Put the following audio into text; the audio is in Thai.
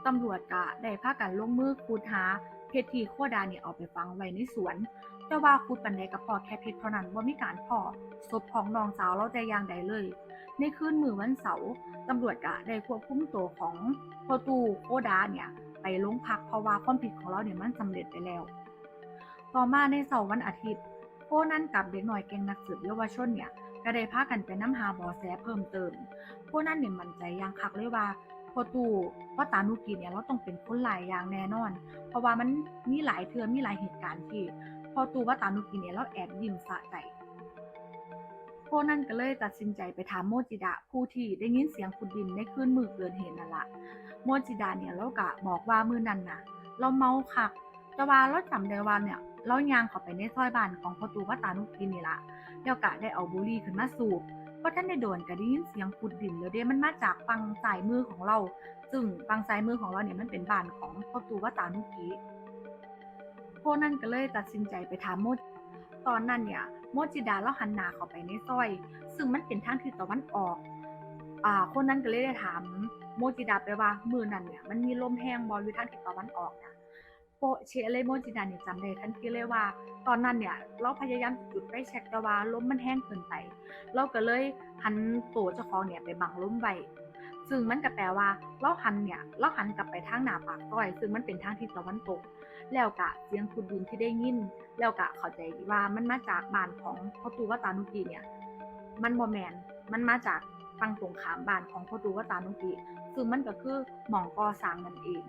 ตำรวจก็ได้พากันลงมือขุดหาเพชรที่โคดาเนี่ยเอาไปฝังไว้ในสวนแต่ว่าขุดปานใดก็พอแค่เพชรเท่านั้นบ่มีการพอศพของน้องสาวเราแต่อย่างใดเลยในคืนมื้อวันเสาร์ตำรวจก็ได้ควบคุมตัวของพ่อตู่โคดาเนี่ยไปโรงพักเพราะว่าความผิดของเราเนี่ยมันสำเร็จไปแล้วต่อมาในเสาร์วันอาทิตย์โคนันกับเด็กน้อยแก๊งนักสืบเยาวชนเนี่ยก็ได้พากันไปนำหาเบาะแสเพิ่มเติมโคนันเนี่ยมั่นใจอย่างคักเลยว่าพ่อตู่ว่าตานุกีเนี่ยเราต้องเป็นคนร้ายอย่างแน่นอนเพราะว่ามันมีหลายเทื่อมีหลายเหตุการณ์ที่พ่อตู่ว่าตานุกีเนี่ยเราแอบยิ้มสะใจโคนันก็เลยตัดสินใจไปถามโมจิดะผู้ที่ได้ยินเสียงขุดดินในคืนมื้อเกิดเหตุนั่นล่ะโมจิดะเนี่ยเราก็บอกว่ามื้อนั้นน่ะเราเมาคักแต่ว่าเราจำได้ว่าเนี่ยเราย่างเข้าไปในซอยบ้านของพ่อตู่ว่าตานุกีนี่ล่ะแล้วก็ได้เอาบุหรี่ขึ้นมาสูบก็ท่านได้โดนก็ได้ยินเสียงขุดดินแล้วเด้มันมาจากฝั่งซ้ายมือของเราซึ่งฝั่งซ้ายมือของเราเนี่ยมันเป็นบ้านของพ่อตู่ว่าตานุกีโคนันก็เลยตัดสินใจไปถามตอนนั้นเนี่ยโมจิดาเราหันหน้าเข้าไปในซอยซึ่งมันเป็นทางทิศตะวันออกคนนั้นก็เลยได้ถามโมจิดาไปว่ามื้อนั้นเนี่ยมันมีลมแรงบ่อยู่ทางทิศตะวันออกน่ะโปะเชะเลยโมจิดาเนี่ยจำได้ทันทีเลยว่าตอนนั้นเนี่ยเราพยายามจุดไฟแช็กแต่ว่าลมมันแรงเกินไปเราก็เลยหันตัวเจ้าของเนี่ยไปบังลมไว้ซึ่งมันก็แปลว่าเราหันกลับไปทางหน้าปากซอยซึ่งมันเป็นทางทิศตะวันตกแล้วก็เสียงขุดดินที่ได้ยินแล้วก็เข้าใจว่ามันมาจากบ้านของพ่อตู่ว่าตานุกีเนี่ยมันบ่แม่นมันมาจากฝั่งตรงข้ามบ้านของพ่อตู่ว่าตานุกีซึ่งมันก็คือหม้องก่อสร้างนั่นเอง